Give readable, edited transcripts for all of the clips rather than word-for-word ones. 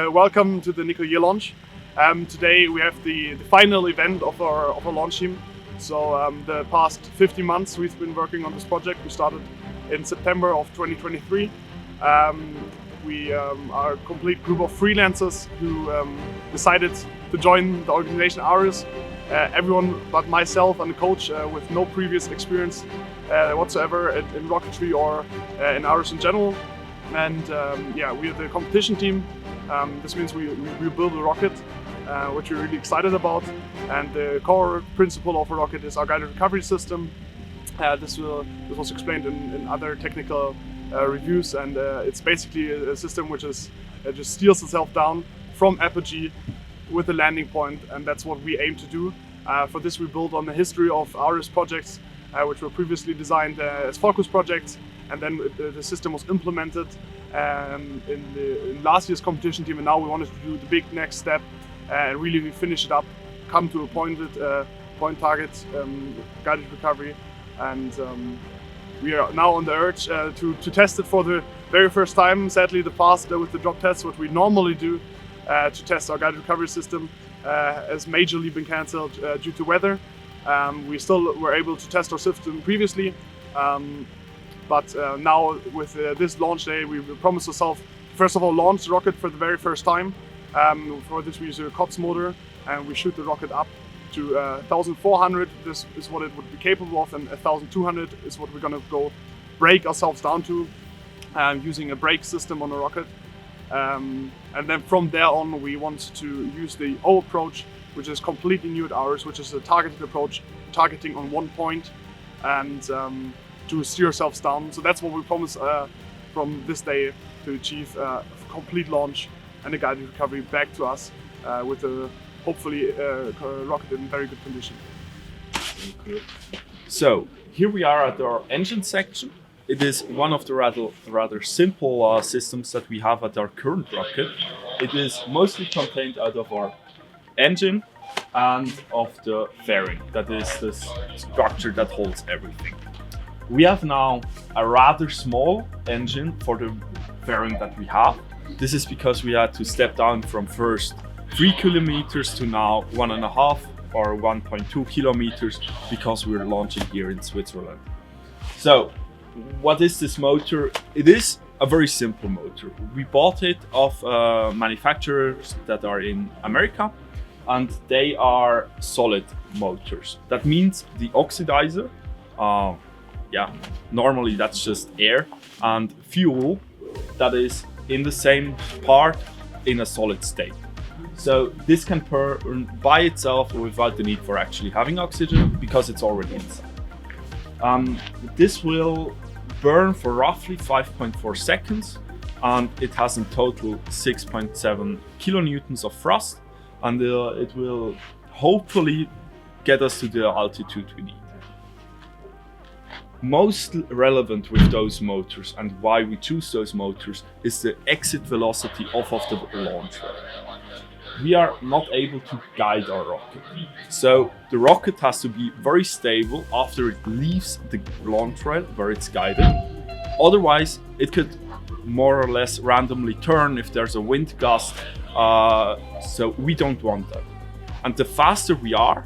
welcome to the Nicollier launch. Today we have the final event of our launch team. So the past 15 months we've been working on this project. We started in September of 2023. We are a complete group of freelancers who decided to join the organization ARIS. Everyone but myself and the coach with no previous experience whatsoever in rocketry or in ARIS in general. And yeah, we are the competition team. This means we build a rocket, which we're really excited about. And the core principle of a rocket is our guided recovery system. This was explained in other technical reviews, and it's basically a system which is just steals itself down from apogee with a landing point, and that's what we aim to do. For this, we build on the history of ARIS projects, which were previously designed as focus projects, and then the system was implemented in last year's competition team, and now we wanted to do the big next step and really finish it up, come to a point target guided recovery, and we are now on the urge to test it for the very first time. Sadly, the past with the drop tests, what we normally do to test our guided recovery system, has majorly been cancelled due to weather. We still were able to test our system previously, but now with this launch day, we promised ourselves, first of all, launch the rocket for the very first time. For this we use a COTS motor, and we shoot the rocket up to 1,400. This is what it would be capable of, and 1,200 is what we're going to go brake ourselves down to, using a brake system on the rocket. And then from there on, we want to use the O approach, which is completely new at ARIS, which is a targeted approach, targeting on one point, and to steer ourselves down. So that's what we promise from this day, to achieve a complete launch and a guided recovery back to us with a hopefully rocket in very good condition. So here we are at our engine section. It is one of the rather simple systems that we have at our current rocket. It is mostly contained out of our engine and of the fairing. That is the structure that holds everything. We have now a rather small engine for the fairing that we have. This is because we had to step down from first 3 kilometers to now 1.5 or 1.2 kilometers because we're launching here in Switzerland. So, what is this motor? It is a very simple motor. We bought it off manufacturers that are in America, and they are solid motors. That means the oxidizer, normally that's just air and fuel that is in the same part in a solid state. So this can burn by itself without the need for actually having oxygen because it's already inside. This will burn for roughly 5.4 seconds, and it has in total 6.7 kilonewtons of thrust, and it will hopefully get us to the altitude we need. Most relevant with those motors and why we choose those motors is the exit velocity off of the launcher. We are not able to guide our rocket, so the rocket has to be very stable after it leaves the launch rail where it's guided. Otherwise, it could more or less randomly turn if there's a wind gust, so we don't want that. And the faster we are,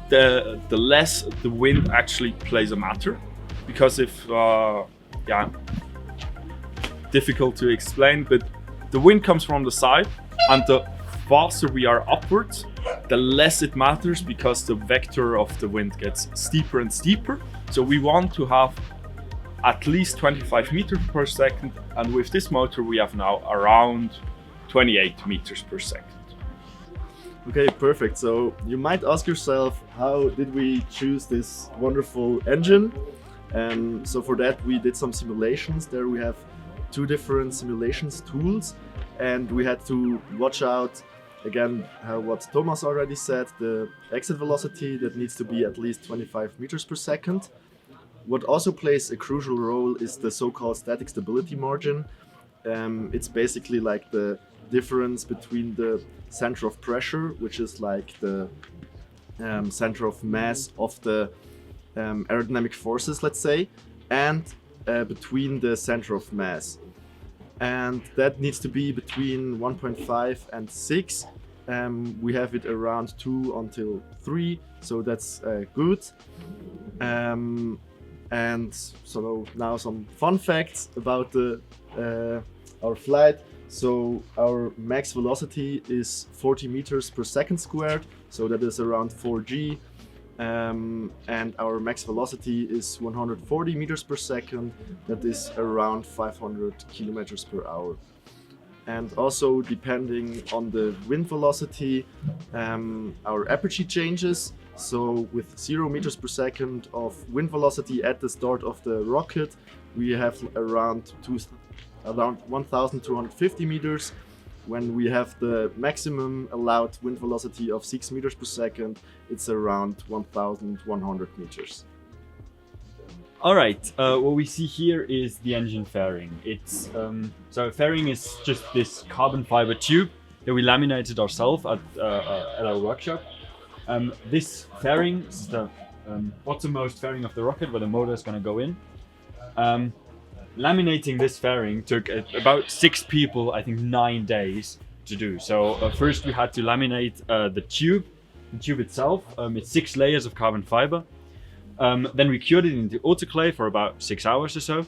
the less the wind actually plays a matter. Because if, difficult to explain, but the wind comes from the side, and the faster we are upwards, the less it matters because the vector of the wind gets steeper and steeper. So we want to have at least 25 meters per second, and with this motor we have now around 28 meters per second. Okay, perfect. So you might ask yourself, how did we choose this wonderful engine? So for that we did some simulations. There we have 2 different simulations tools, and we had to watch out again what Thomas already said, the exit velocity that needs to be at least 25 meters per second. What also plays a crucial role is the so-called static stability margin. It's basically like the difference between the center of pressure, which is like the center of mass of the aerodynamic forces, let's say, and between the center of mass. and that needs to be between 1.5 and 6. We have it around 2 until 3, so that's good. And so now some fun facts about our flight. So our max velocity is 40 meters per second squared, so that is around 4g. And our max velocity is 140 meters per second, that is around 500 kilometers per hour. And also, depending on the wind velocity, our apogee changes. So with 0 meters per second of wind velocity at the start of the rocket, we have around 1,250 meters. When we have the maximum allowed wind velocity of 6 meters per second, it's around 1,100 meters. All right, what we see here is the engine fairing. It's so a fairing is just this carbon fiber tube that we laminated ourselves at our workshop. This fairing is the bottommost fairing of the rocket where the motor is going to go in. Laminating this fairing took about 6 people, I think 9 days to do. So first we had to laminate the tube itself. It's 6 layers of carbon fiber. Then we cured it into autoclave for about 6 hours or so.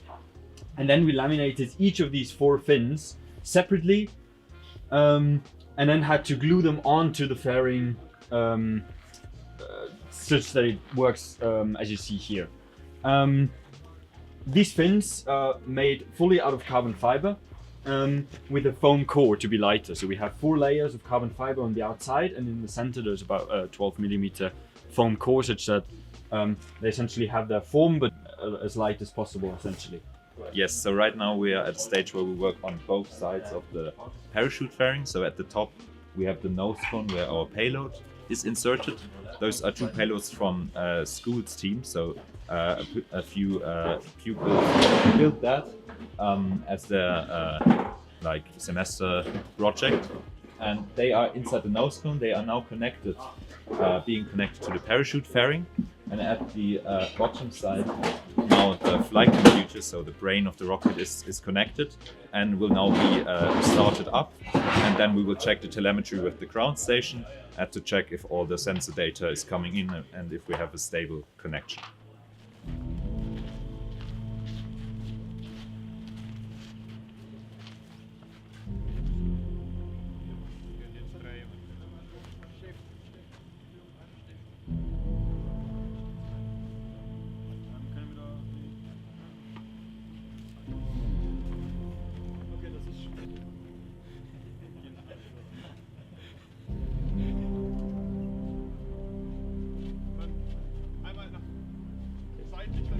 And then we laminated each of these 4 fins separately, and then had to glue them onto the fairing such that it works as you see here. These fins are made fully out of carbon fiber with a foam core to be lighter. So we have 4 layers of carbon fiber on the outside, and in the center there's about a 12 millimeter foam core such that they essentially have their form but as light as possible essentially. Yes, so right now we are at a stage where we work on both sides of the parachute fairing. So at the top we have the nose cone where our payload is inserted. Those are 2 payloads from school's team, so a few pupils built that as their like semester project, and they are inside the nose cone. They are now connected, being connected to the parachute fairing, and at the bottom side now the flight computer, so the brain of the rocket, is connected and will now be started up, and then we will check the telemetry with the ground station to check if all the sensor data is coming in and if we have a stable connection. Seitlich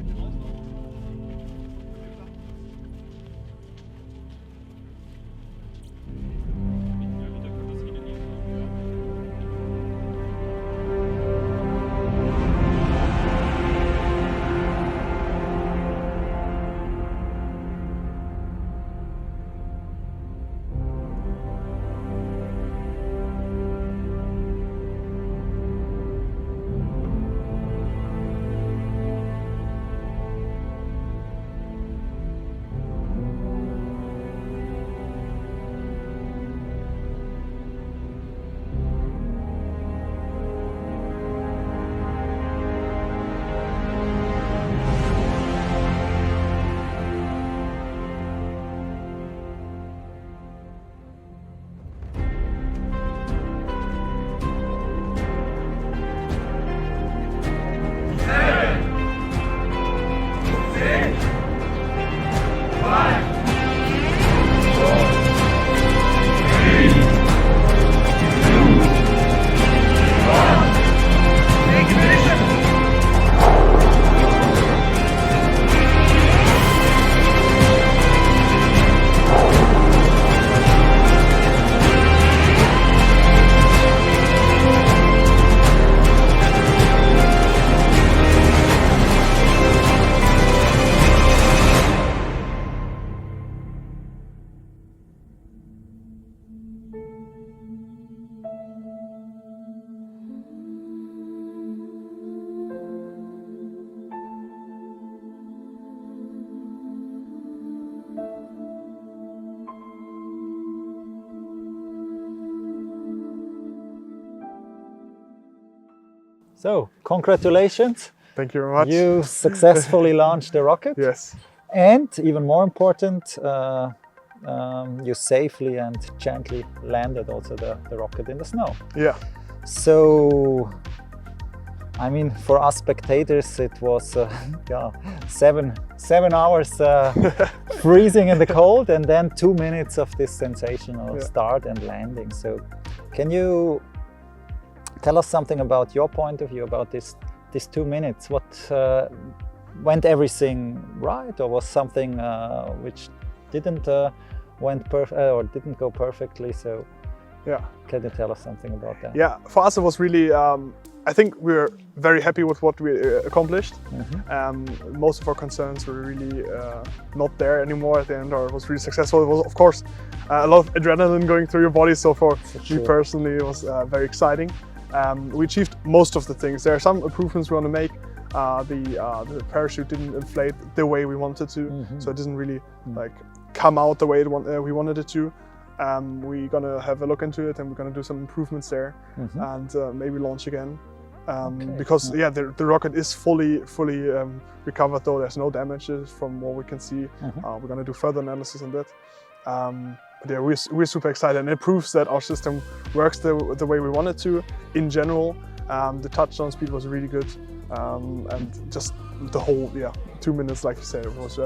So, congratulations. Thank you very much. You successfully launched the rocket. Yes. And even more important, you safely and gently landed also the rocket in the snow. Yeah. So, I mean, for us spectators, it was yeah, seven hours freezing in the cold, and then 2 minutes of this sensational start and landing. So, can you tell us something about your point of view about these 2 minutes? What went everything right, or was something which didn't didn't go perfectly? So, yeah, can you tell us something about that? Yeah, for us it was really. I think we're very happy with what we accomplished. Most of our concerns were really not there anymore at the end, or it was really successful. It was, of course, a lot of adrenaline going through your body. So for me personally, it was very exciting. We achieved most of the things. There are some improvements we want to make. The parachute didn't inflate the way we wanted to, so it didn't really like come out the way we wanted it to. We're gonna have a look into it, and we're gonna do some improvements there, and maybe launch again. Because the rocket is fully recovered, though there's no damages from what we can see. We're gonna do further analysis on that. But yeah, we're super excited, and it proves that our system works the way we want it to. In general, the touchdown speed was really good, and just the whole 2 minutes, like you said, it was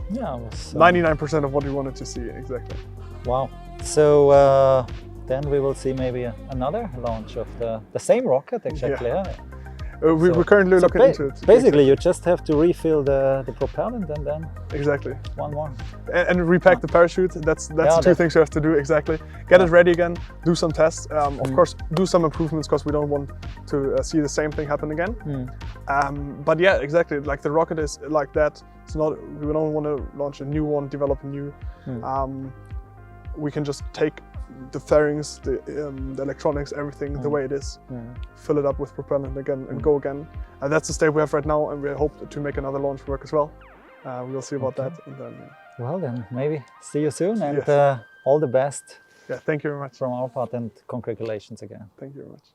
99% of what we wanted to see. Exactly. Wow. So then we will see maybe another launch of the same rocket, exactly. Yeah. We're currently looking into it. Basically, you just have to refill the propellant and then one more. And repack the parachute. That's two things you have to do, exactly. Get it ready again, do some tests. Of course, do some improvements, because we don't want to see the same thing happen again. But yeah, exactly, like the rocket is like that. It's not, we don't want to launch a new one, develop a new. We can just take the fairings, the electronics, everything the way it is, fill it up with propellant again and go again. And that's the state we have right now, and we hope to make another launch work as well. We'll see about that. And then, well, then maybe see you soon, and all the best. Yeah, thank you very much. From our part, and congratulations again. Thank you very much.